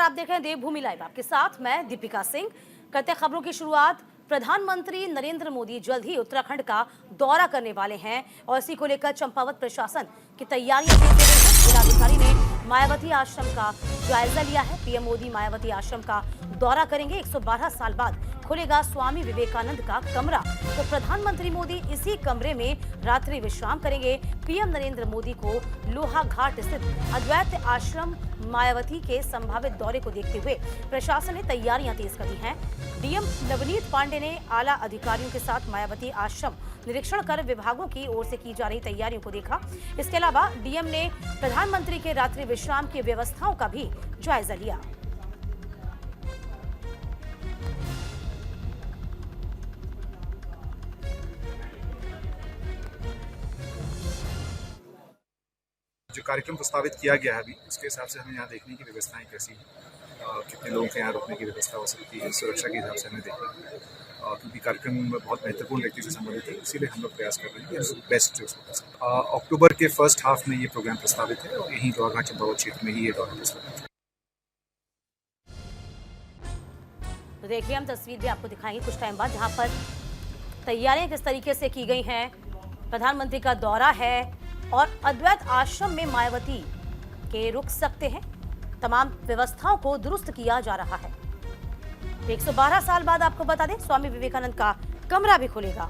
आप देख रहे हैं देवभूमि लाइव, आपके साथ मैं दीपिका सिंह। करते हैं खबरों की शुरुआत। प्रधानमंत्री नरेंद्र मोदी जल्द ही उत्तराखंड का दौरा करने वाले हैं और इसी को लेकर चंपावत प्रशासन की तैयारियां तेज हो गई हैं। जिलाधिकारी ने मायावती आश्रम का जायजा लिया है। पीएम मोदी मायावती आश्रम का दौरा करेंगे। 112 साल बाद खुलेगा स्वामी विवेकानंद का कमरा, तो प्रधानमंत्री मोदी इसी कमरे में रात्रि विश्राम करेंगे। पीएम नरेंद्र मोदी को लोहाघाट स्थित अद्वैत आश्रम मायावती के संभावित दौरे को देखते हुए प्रशासन ने तैयारियां तेज कर दी हैं। डीएम नवनीत पांडे ने आला अधिकारियों के साथ मायावती आश्रम निरीक्षण कर विभागों की ओर से की जा रही तैयारियों को देखा। इसके अलावा डीएम ने प्रधानमंत्री के रात्रि विश्राम की व्यवस्थाओं का भी जायजा लिया। जो कार्यक्रम प्रस्तावित किया गया है अभी, उसके हिसाब से हमें यहाँ देखने की व्यवस्थाएं कैसी हैं, कितने लोगों के यहाँ रुकने की व्यवस्था हो सकती है, सुरक्षा के हिसाब से हमें देखना है। क्योंकि कार्यक्रम बहुत महत्वपूर्ण व्यक्ति से संबंधित है, इसीलिए हम लोग प्रयास कर रहे हैं कि बेस्ट उसको कर सकते। अक्टूबर के फर्स्ट हाफ में ये प्रोग्राम प्रस्तावित है और यहीं लोहाघाट चंपावत क्षेत्र में ही ये दौरा प्रस्तावित है। तो देखिए, हम तस्वीर भी आपको दिखाएंगे कुछ टाइम बाद, जहां पर तैयारियां किस तरीके से की गई हैं। प्रधानमंत्री का दौरा है और अद्वैत आश्रम में मायावती के रुक सकते हैं। तमाम व्यवस्थाओं को दुरुस्त किया जा रहा है। 112 साल बाद आपको बता दें, स्वामी विवेकानंद का कमरा भी खुलेगा।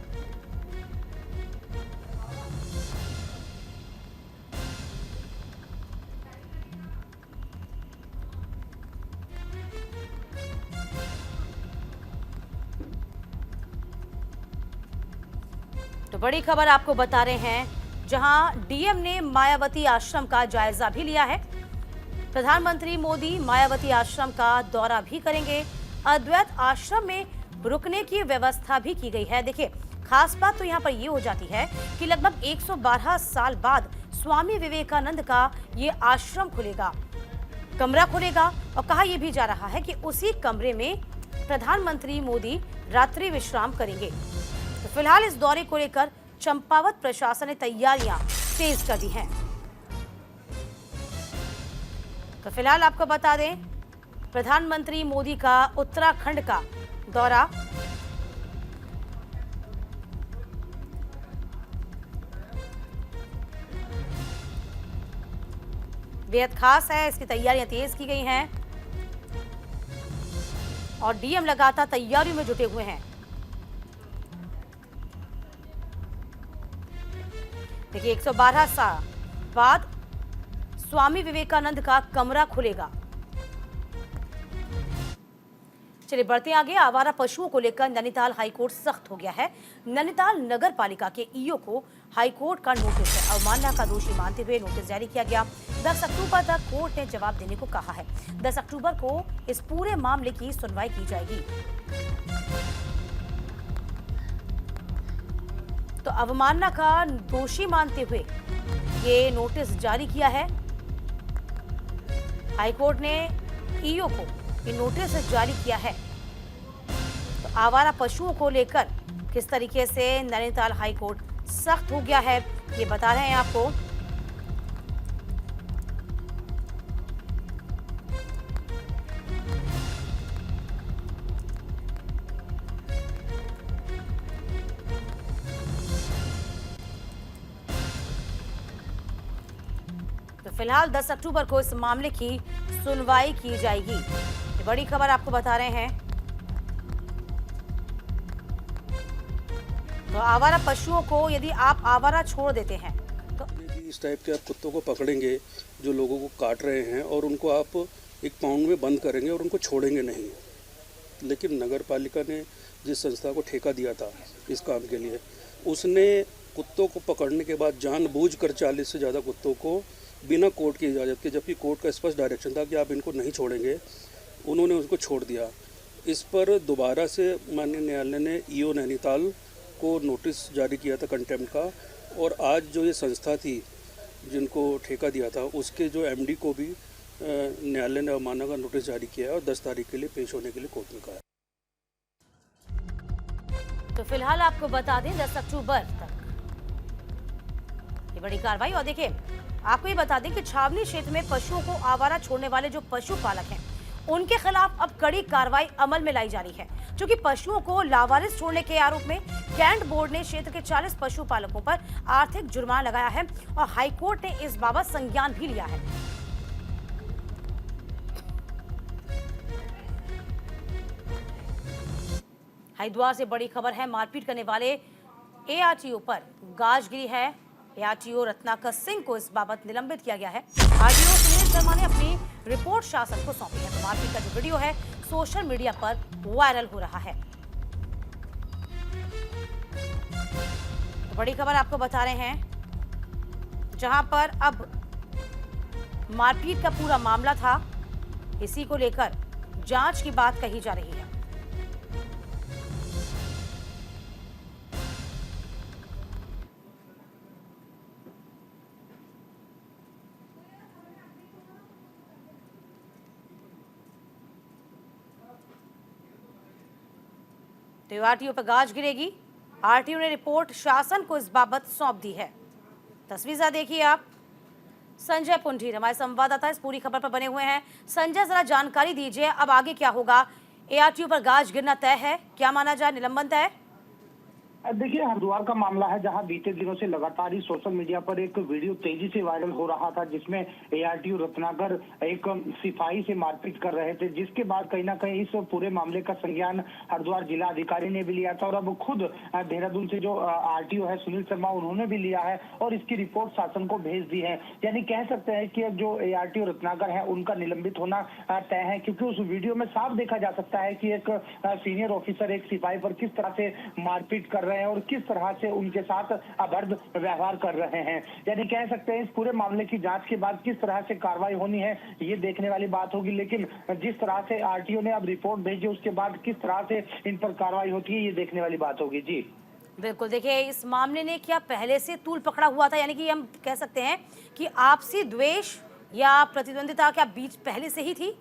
तो बड़ी खबर आपको बता रहे हैं, जहां डीएम ने मायावती आश्रम का जायजा भी लिया है। प्रधानमंत्री मोदी मायावती आश्रम का दौरा भी करेंगे। अद्वैत आश्रम में रुकने की व्यवस्था भी की गई है। देखिए, खास बात तो यहाँ पर ये हो जाती है कि लगभग 112 साल बाद स्वामी विवेकानंद का ये आश्रम खुलेगा, कमरा खुलेगा। और कहा यह भी जा रहा है कि उसी कमरे में प्रधानमंत्री मोदी रात्रि विश्राम करेंगे। तो फिलहाल इस दौरे को लेकर चंपावत प्रशासन ने तैयारियां तेज कर दी हैं। तो फिलहाल आपको बता दें, प्रधानमंत्री मोदी का उत्तराखंड का दौरा बेहद खास है। इसकी तैयारियां तेज की गई हैं और डीएम लगातार तैयारियों में जुटे हुए हैं। देखिए, 112 साल बाद स्वामी विवेकानंद का कमरा खुलेगा। चलिए बढ़ते आगे। आवारा पशुओं को लेकर नैनीताल हाईकोर्ट सख्त हो गया है। नैनीताल नगर पालिका के ईओ को हाईकोर्ट का नोटिस है, अवमानना का दोषी मानते हुए नोटिस जारी किया गया। 10 अक्टूबर तक कोर्ट ने जवाब देने को कहा है। 10 अक्टूबर को इस पूरे मामले की सुनवाई की जाएगी। तो अवमानना का दोषी मानते हुए ये नोटिस जारी किया है। हाईकोर्ट ने ईओ को ये नोटिस जारी किया है। तो आवारा पशुओं को लेकर किस तरीके से नैनीताल हाईकोर्ट सख्त हो गया है, ये बता रहे हैं आपको। तो फिलहाल 10 अक्टूबर को इस मामले की सुनवाई की जाएगी। ये बड़ी खबर आपको बता रहे हैं। तो आवारा पशुओं को यदि आप आवारा छोड़ देते हैं तो इस टाइप के आप कुत्तों को पकड़ेंगे जो लोगों को काट रहे हैं और उनको आप एक पाउंड में बंद करेंगे और उनको छोड़ेंगे नहीं। लेकिन नगर पालिका ने जिस संस्था को ठेका दिया था इस काम के लिए, उसने कुत्तों को पकड़ने के बाद जानबूझकर 40 से ज़्यादा कुत्तों को बिना कोर्ट की इजाज़त के, जबकि कोर्ट का स्पष्ट डायरेक्शन था कि आप इनको नहीं छोड़ेंगे, उन्होंने उसको छोड़ दिया। इस पर दोबारा से माननीय न्यायालय ने ईओ नैनीताल को नोटिस जारी किया था कंटेम्प्ट का। और आज जो ये संस्था थी जिनको ठेका दिया था, उसके जो एमडी को भी न्यायालय ने अवमानना का नोटिस जारी किया है और 10 तारीख के लिए पेश होने के लिए कोर्ट में कहा है। तो फिलहाल आपको बता दें 10 अक्टूबर तक ये बड़ी कार्रवाई। और देखिए, आपको ये बता दें कि छावनी क्षेत्र में पशुओं को आवारा छोड़ने वाले जो पशुपालक हैं, उनके खिलाफ अब कड़ी कार्रवाई अमल में लाई जा रही है, क्योंकि पशुओं को लावारिस छोड़ने के आरोप में कैंट बोर्ड ने क्षेत्र के 40 पशुपालकों पर आर्थिक जुर्माना लगाया है और हाईकोर्ट ने इस बाबत संज्ञान भी लिया है। हरिद्वार से बड़ी खबर है, मारपीट करने वाले एआरटीओ पर गाज गिरी है। एआरटीओ रत्नाकर सिंह को इस बाबत निलंबित किया गया है। आरटीओ सुनील शर्मा ने अपनी रिपोर्ट शासन को सौंपी है। तो मारपीट का जो वीडियो है सोशल मीडिया पर वायरल हो रहा है। तो बड़ी खबर आपको बता रहे हैं, जहां पर अब मारपीट का पूरा मामला था, इसी को लेकर जांच की बात कही जा रही है। तो आरटीओ पर गाज गिरेगी। आरटीओ ने रिपोर्ट शासन को इस बाबत सौंप दी है। तस्वीर देखिए आप। संजय पुंडीर हमारे संवाददाता इस पूरी खबर पर बने हुए हैं। संजय, जरा जानकारी दीजिए, अब आगे क्या होगा? एआरटीओ पर गाज गिरना तय है, क्या माना जाए, निलंबन तय? देखिए, हरिद्वार का मामला है, जहां बीते दिनों से लगातार ही सोशल मीडिया पर एक वीडियो तेजी से वायरल हो रहा था, जिसमें एआरटीओ रत्नाकर एक सिपाही से मारपीट कर रहे थे, जिसके बाद कहीं ना कहीं इस पूरे मामले का संज्ञान हरिद्वार जिला अधिकारी ने भी लिया था और अब खुद देहरादून से जो आरटीओ है सुनील शर्मा, उन्होंने भी लिया है और इसकी रिपोर्ट शासन को भेज दी है। यानी कह सकते हैं कि अब जो एआरटीओ रत्नाकर है उनका निलंबित होना तय है, क्योंकि उस वीडियो में साफ देखा जा सकता है कि एक सीनियर ऑफिसर एक सिपाही पर किस तरह से मारपीट कर रहे हैं और किस तरह से उनके साथ अभद्र व्यवहार कर रहे हैं। यानी कह सकते हैं इस पूरे मामले की जांच के बाद किस तरह से कार्रवाई होनी है ये देखने वाली बात होगी, लेकिन जिस तरह से आरटीओ ने अब रिपोर्ट भेजी उसके बाद किस तरह से इन पर कार्रवाई होती है ये देखने वाली बात होगी। जी बिल्कुल, देखिए इस मामले ने क्या पहले से तूल पकड़ा हुआ था, यानी कि हम कह सकते हैं कि आपसी द्वेष या प्रतिद्वंदिता क्या बीच पहले से ही थी?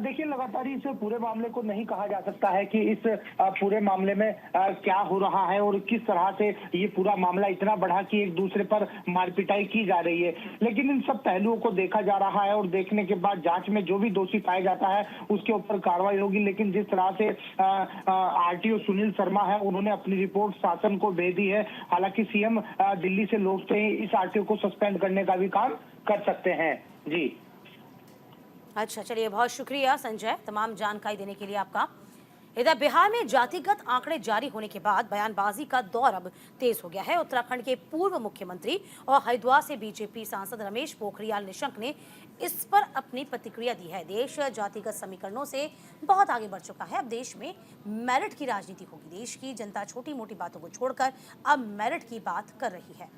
देखिए, लगातार इस पूरे मामले को नहीं कहा जा सकता है कि इस पूरे मामले में क्या हो रहा है और किस तरह से ये पूरा मामला इतना बढ़ा कि एक दूसरे पर मारपिटाई की जा रही है, लेकिन इन सब पहलुओं को देखा जा रहा है और देखने के बाद जांच में जो भी दोषी पाया जाता है उसके ऊपर कार्रवाई होगी। लेकिन जिस तरह से आरटीओ सुनील शर्मा है, उन्होंने अपनी रिपोर्ट शासन को भेज दी है। हालांकि सीएम दिल्ली से लोग इस आरटीओ को सस्पेंड करने का भी काम कर सकते हैं। जी अच्छा, चलिए, बहुत शुक्रिया संजय तमाम जानकारी देने के लिए आपका। इधर बिहार में जातिगत आंकड़े जारी होने के बाद बयानबाजी का दौर अब तेज हो गया है। उत्तराखंड के पूर्व मुख्यमंत्री और हरिद्वार से बीजेपी सांसद रमेश पोखरियाल निशंक ने इस पर अपनी प्रतिक्रिया दी है। देश जातिगत समीकरणों से बहुत आगे बढ़ चुका है। अब देश में मेरिट की राजनीति होगी। देश की जनता छोटी मोटी बातों को छोड़कर अब मेरिट की बात कर रही है।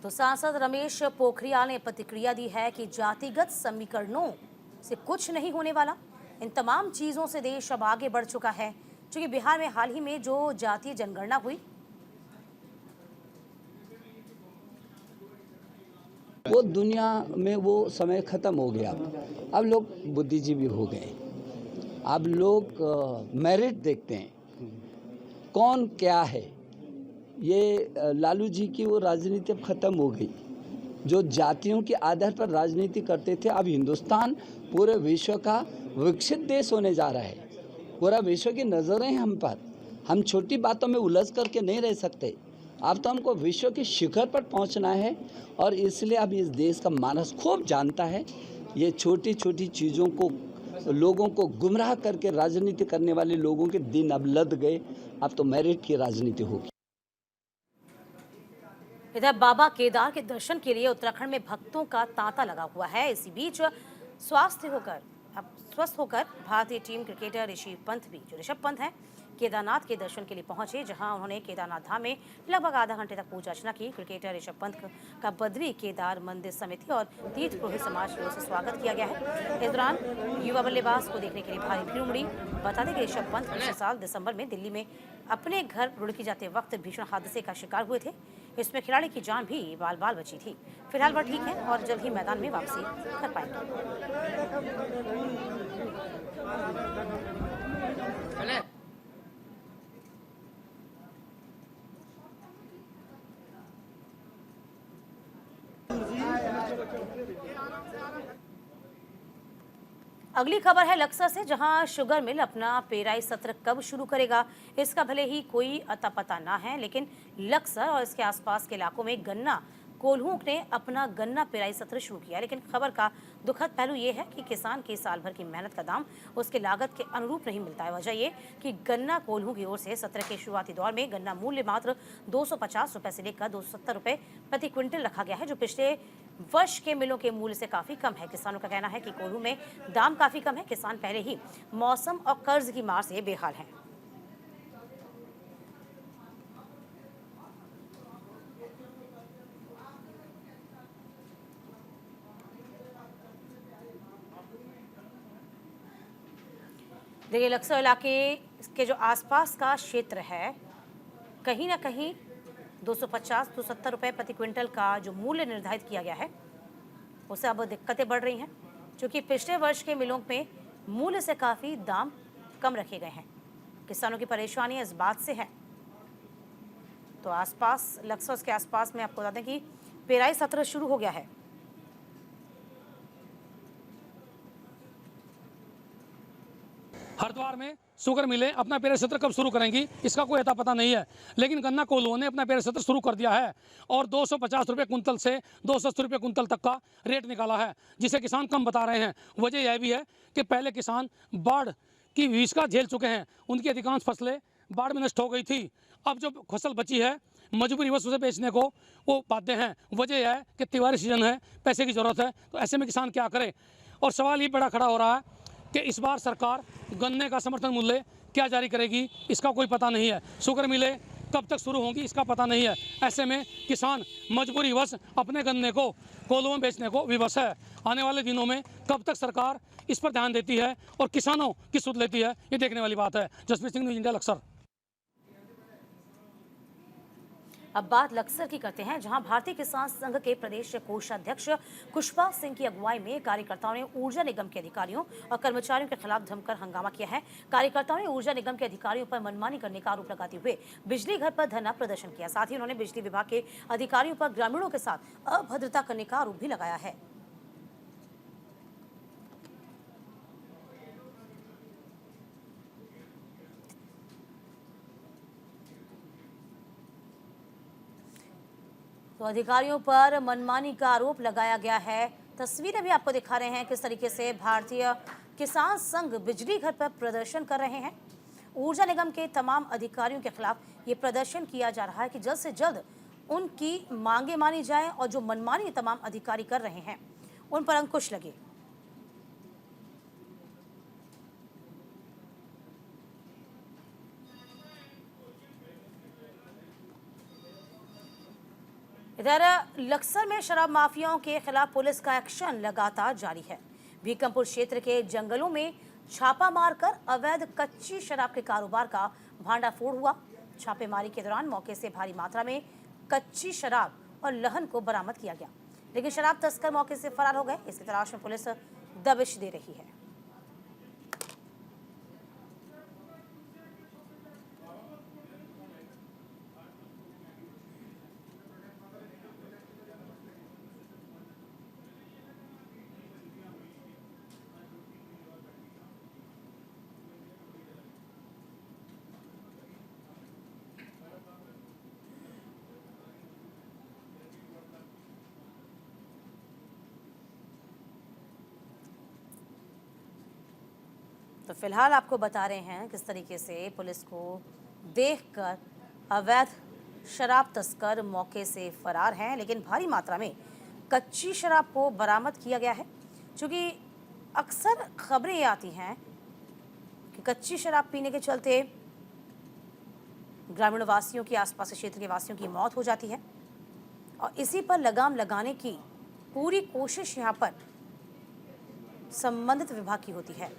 तो सांसद रमेश पोखरियाल ने प्रतिक्रिया दी है कि जातिगत समीकरणों से कुछ नहीं होने वाला। इन तमाम चीजों से देश अब आगे बढ़ चुका है, क्योंकि बिहार में हाल ही में जो जातीय जनगणना हुई वो दुनिया में वो समय खत्म हो गया। अब लोग बुद्धिजीवी हो गए। अब लोग मेरिट देखते हैं, कौन क्या है। ये लालू जी की वो राजनीति अब ख़त्म हो गई, जो जातियों के आधार पर राजनीति करते थे। अब हिंदुस्तान पूरे विश्व का विकसित देश होने जा रहा है। पूरा विश्व की नज़रें हम पर, हम छोटी बातों में उलझ करके नहीं रह सकते। अब तो हमको विश्व के शिखर पर पहुंचना है और इसलिए अब इस देश का मानस खूब जानता है। ये छोटी छोटी चीज़ों को, लोगों को गुमराह करके राजनीति करने वाले लोगों के दिन अब लद गए। अब तो मेरिट की राजनीति होगी। इधर बाबा केदार के दर्शन के लिए उत्तराखंड में भक्तों का तांता लगा हुआ है। इसी बीच स्वस्थ होकर भारतीय टीम क्रिकेटर ऋषभ पंत हैं, केदारनाथ के दर्शन के लिए पहुंचे, जहां उन्होंने केदारनाथ धाम में लगभग आधा घंटे तक पूजा अर्चना की। क्रिकेटर ऋषभ पंत का बद्री केदार मंदिर समिति और तीर्थ पुरोहित समाज की ओर से स्वागत किया गया है। इस दौरान युवा बल्लेबाज को देखने के लिए भारी भीड़ उमड़ी। बता दें कि ऋषभ पंत पिछले साल दिसंबर में दिल्ली में अपने घर रुड़की जाते वक्त भीषण हादसे का शिकार हुए थे। इसमें खिलाड़ी की जान भी बाल बाल बची थी। फिलहाल वह ठीक है और जल्द ही मैदान में वापसी कर पाएंगे। अगली खबर है लक्सर से, जहां शुगर मिल अपना पेराई सत्र कब शुरू करेगा इसका भले ही कोई अता पता ना है, लेकिन लक्सर और इसके आसपास के इलाकों में गन्ना कोल्हुओं ने अपना गन्ना पेराई सत्र शुरू किया। लेकिन खबर का दुखद पहलू ये है कि किसान की साल भर की मेहनत का दाम उसके लागत के अनुरूप नहीं मिलता है। वजह ये कि गन्ना कोल्हुओं की ओर से सत्र के शुरुआती दौर में गन्ना मूल्य मात्र 250 रुपए से लेकर 270 रुपए प्रति क्विंटल रखा गया है, जो पिछले वर्ष के मिलों के मूल्य से काफी कम है। किसानों का कहना है कि कोल्हू में दाम काफी कम है। किसान पहले ही मौसम और कर्ज की मार से बेहाल हैं। देखिए, लक्सर इलाके के जो आसपास का क्षेत्र है, कहीं ना कहीं 250-270 रुपए प्रति क्विंटल का जो मूल्य निर्धारित किया गया है, उससे अब दिक्कतें बढ़ रही हैं, क्योंकि पिछले वर्ष के मिलों में मूल्य से काफ़ी दाम कम रखे गए हैं। किसानों की परेशानी इस बात से है। तो आसपास लक्सर के आसपास में आपको बता दें कि पेराई सत्र शुरू हो गया है। हरिद्वार में शुगर मिलें अपना पेराई सत्र कब शुरू करेंगी इसका कोई अता पता नहीं है, लेकिन गन्ना कोल्हुओं ने अपना पेराई सत्र शुरू कर दिया है और 250 रुपये कुंतल से 280 रुपये कुंतल तक का रेट निकाला है, जिसे किसान कम बता रहे हैं। वजह यह भी है कि पहले किसान बाढ़ की विभीषिका झेल चुके हैं, उनकी अधिकांश फसलें बाढ़ में नष्ट हो गई थी। अब जो फसल बची है मजबूरीवश उसे बेचने को वो बाध्य हैं। वजह यह है कि त्योहारी सीजन है, पैसे की ज़रूरत है, तो ऐसे में किसान क्या करे। और सवाल ये बड़ा खड़ा हो रहा है कि इस बार सरकार गन्ने का समर्थन मूल्य क्या जारी करेगी, इसका कोई पता नहीं है। शुगर मिलें कब तक शुरू होंगी इसका पता नहीं है। ऐसे में किसान मजबूरीवश अपने गन्ने को कोल्हुओं में बेचने को विवश है। आने वाले दिनों में कब तक सरकार इस पर ध्यान देती है और किसानों की सुध लेती है, ये देखने वाली बात है। Jaspreet Singh, news India, Laksar. अब बात लक्सर की करते हैं, जहां भारतीय किसान संघ के प्रदेश कोषाध्यक्ष कुशपाल सिंह की अगुवाई में कार्यकर्ताओं ने ऊर्जा निगम के अधिकारियों और कर्मचारियों के खिलाफ जमकर हंगामा किया है। कार्यकर्ताओं ने ऊर्जा निगम के अधिकारियों पर मनमानी करने का आरोप लगाते हुए बिजली घर पर धरना प्रदर्शन किया। साथ ही उन्होंने बिजली विभाग के अधिकारियों पर ग्रामीणों के साथ अभद्रता करने का आरोप भी लगाया है। तो अधिकारियों पर मनमानी का आरोप लगाया गया है। तस्वीरें भी आपको दिखा रहे हैं किस तरीके से भारतीय किसान संघ बिजली घर पर प्रदर्शन कर रहे हैं। ऊर्जा निगम के तमाम अधिकारियों के खिलाफ ये प्रदर्शन किया जा रहा है कि जल्द से जल्द उनकी मांगे मानी जाए और जो मनमानी तमाम अधिकारी कर रहे हैं उन पर अंकुश लगे। इधर लक्सर में शराब माफियाओं के खिलाफ पुलिस का एक्शन लगातार जारी है। भीकमपुर क्षेत्र के जंगलों में छापा मारकर अवैध कच्ची शराब के कारोबार का भांडाफोड़ हुआ। छापेमारी के दौरान मौके से भारी मात्रा में कच्ची शराब और लहन को बरामद किया गया, लेकिन शराब तस्कर मौके से फरार हो गए। इसकी तलाश में पुलिस दबिश दे रही है। तो फिलहाल आपको बता रहे हैं किस तरीके से पुलिस को देखकर अवैध शराब तस्कर मौके से फरार हैं, लेकिन भारी मात्रा में कच्ची शराब को बरामद किया गया है। क्योंकि अक्सर खबरें ये आती हैं कि कच्ची शराब पीने के चलते ग्रामीण वासियों की, आसपास के क्षेत्र के वासियों की मौत हो जाती है और इसी पर लगाम लगाने की पूरी कोशिश यहाँ पर संबंधित विभाग की होती है।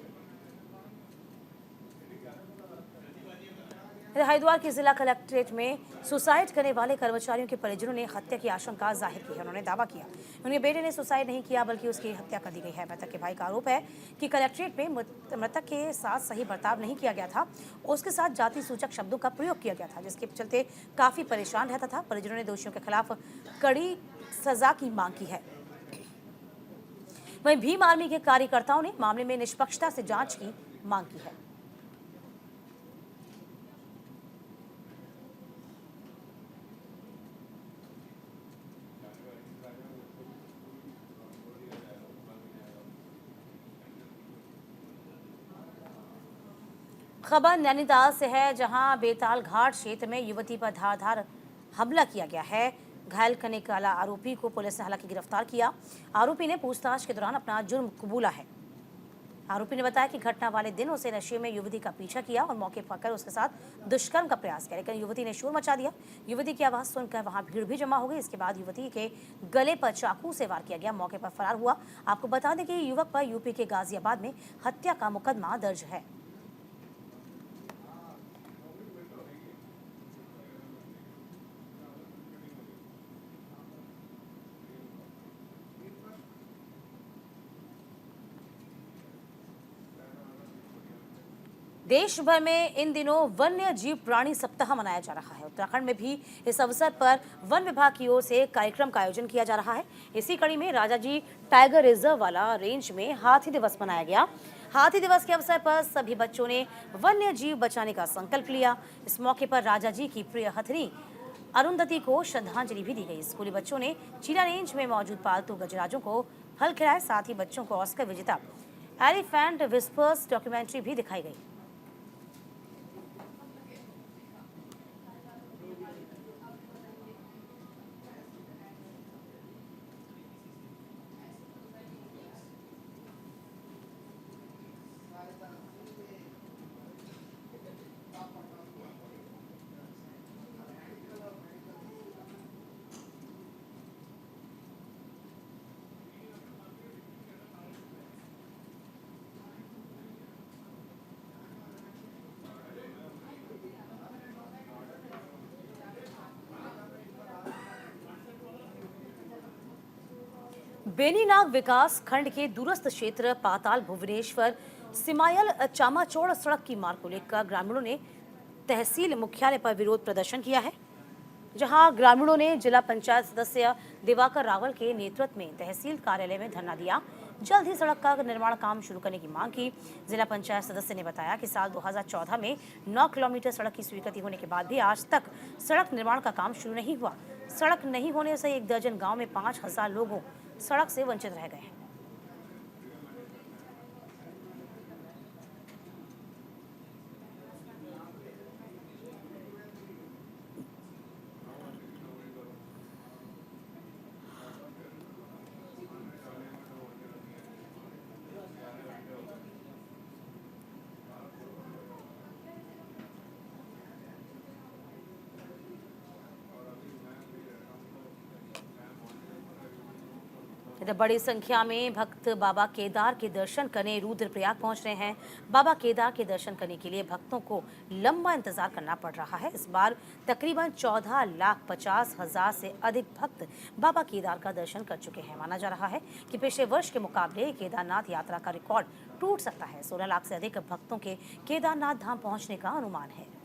हरिद्वार के जिला कलेक्ट्रेट में सुसाइड करने वाले कर्मचारियों के परिजनों ने हत्या की आशंका जाहिर की है। उन्होंने दावा किया उनके बेटे ने सुसाइड नहीं किया बल्कि उसकी हत्या कर दी गई है। मृतक के भाई का आरोप है कि कलेक्ट्रेट में मृतक के साथ सही बर्ताव नहीं किया गया था, उसके साथ जाति सूचक शब्दों का प्रयोग किया गया था, जिसके चलते काफी परेशान रहता था। परिजनों ने दोषियों के खिलाफ कड़ी सजा की मांग की है। वहीं भीम आर्मी के कार्यकर्ताओं ने मामले में निष्पक्षता से जांच की मांग की है। खबर नैनीताल से है, जहां बेताल घाट क्षेत्र में युवती पर धारदार हमला किया गया है। घायल करने वाला आरोपी को पुलिस ने हालांकि गिरफ्तार किया। आरोपी ने पूछताछ के दौरान अपना जुर्म कबूला है। आरोपी ने बताया कि घटना वाले दिन उसे नशे में युवती का पीछा किया और मौके पर कर उसके साथ दुष्कर्म का प्रयास किया, लेकिन युवती ने शोर मचा दिया। युवती की आवाज सुनकर वहां भीड़ भी जमा हो गई। इसके बाद युवती के गले पर चाकू से वार किया गया, मौके पर फरार हुआ। आपको बता दें कि युवक पर यूपी के गाजियाबाद में हत्या का मुकदमा दर्ज है। देश भर में इन दिनों वन्य जीव प्राणी सप्ताह मनाया जा रहा है। उत्तराखंड में भी इस अवसर पर वन विभाग की ओर से कार्यक्रम का आयोजन किया जा रहा है। इसी कड़ी में राजाजी टाइगर रिजर्व वाला रेंज में हाथी दिवस मनाया गया। हाथी दिवस के अवसर पर सभी बच्चों ने वन्य जीव बचाने का संकल्प लिया। इस मौके पर राजाजी की प्रिय हथनी अरुंधति को श्रद्धांजलि भी दी गई। स्कूली बच्चों ने चीला रेंज में मौजूद पालतू गजराजों को फल खिलाए। साथ ही बच्चों को ऑस्कर विजेता एलिफेंट विस्पर्स डॉक्यूमेंट्री भी दिखाई गई। बेनीनाग विकास खंड के दूरस्थ क्षेत्र पाताल भुवनेश्वर सिमायल चामाचौड़ सड़क की मार्ग को लेकर ग्रामीणों ने तहसील मुख्यालय पर विरोध प्रदर्शन किया है, जहां ग्रामीणों ने जिला पंचायत सदस्य दिवाकर रावल के नेतृत्व में तहसील कार्यालय में धरना दिया। जल्द ही सड़क का निर्माण काम शुरू करने की मांग की। जिला पंचायत सदस्य ने बताया कि साल 2014 में 9 किलोमीटर सड़क की स्वीकृति होने के बाद भी आज तक सड़क निर्माण का काम शुरू नहीं हुआ। सड़क नहीं होने से 1 दर्जन गाँव में 5000 लोगों सड़क से वंचित रह गए हैं। इधर बड़ी संख्या में भक्त बाबा केदार के दर्शन करने रुद्रप्रयाग पहुंच रहे हैं। बाबा केदार के दर्शन करने के लिए भक्तों को लंबा इंतजार करना पड़ रहा है। इस बार तकरीबन 14,50,000 से अधिक भक्त बाबा केदार का दर्शन कर चुके हैं। माना जा रहा है कि पिछले वर्ष के मुकाबले केदारनाथ यात्रा का रिकॉर्ड टूट सकता है। 16 लाख से अधिक भक्तों के केदारनाथ धाम पहुंचने का अनुमान है।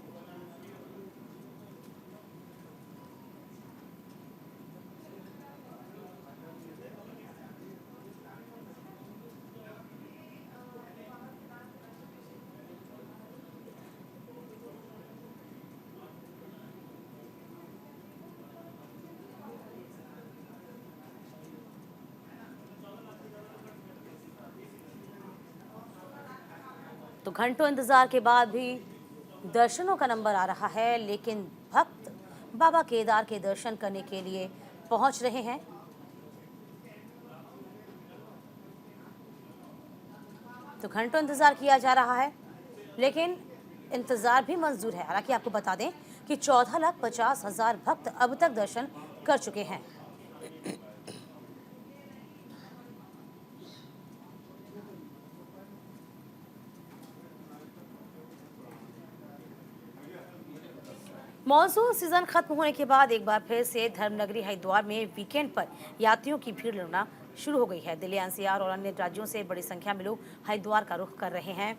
तो घंटों इंतजार के बाद भी दर्शनों का नंबर आ रहा है, लेकिन भक्त बाबा केदार के दर्शन करने के लिए पहुंच रहे हैं। तो घंटों इंतजार किया जा रहा है, लेकिन इंतजार भी मंजूर है। हालांकि आपको बता दें कि 14,50,000 भक्त अब तक दर्शन कर चुके हैं। मॉनसून सीजन खत्म होने के बाद एक बार फिर से धर्मनगरी हरिद्वार में वीकेंड पर यात्रियों की भीड़ लगना शुरू हो गई है। दिल्ली, एनसीआर और अन्य राज्यों से बड़ी संख्या में लोग हरिद्वार का रुख कर रहे हैं,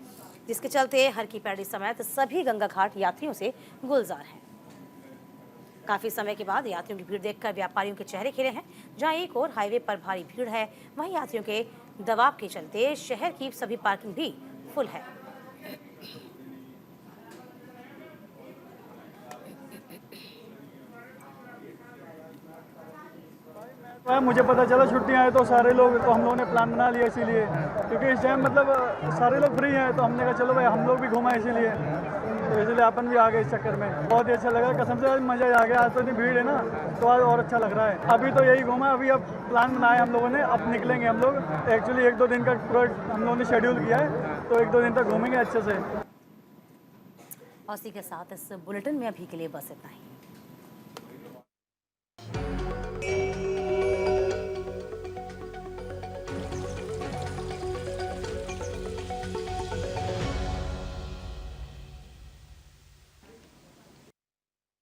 जिसके चलते हर की पैड़ी समेत सभी गंगा घाट यात्रियों से गुलजार हैं। काफी समय के बाद यात्रियों की भीड़ देखकर व्यापारियों के चेहरे खिले हैं। जहां एक और हाईवे पर भारी भीड़ है, वहीं यात्रियों के दबाव के चलते शहर की सभी पार्किंग भी फुल है। मुझे पता चला छुट्टियां हैं तो सारे लोग, तो हम लोगों ने प्लान बना लिया इसीलिए, क्योंकि इस टाइम मतलब सारे लोग फ्री हैं, तो हमने कहा चलो भाई हम लोग भी घूमा इसीलिए, तो इसलिए अपन भी आ गए इस चक्कर में। बहुत ही अच्छा लगा, कसम से मज़ा आ गया। आज तो इतनी भीड़ है ना, तो आज और अच्छा लग रहा है। अभी तो यही घूमा, अभी अब प्लान बनाया हम लोगों ने, अब निकलेंगे हम लोग। एक्चुअली 1-2 दिन का पूरा हम लोगों ने शेड्यूल किया है, तो 1-2 दिन तक घूमेंगे अच्छे से। और इसी के साथ इस बुलेटिन में अभी के लिए बस इतना ही।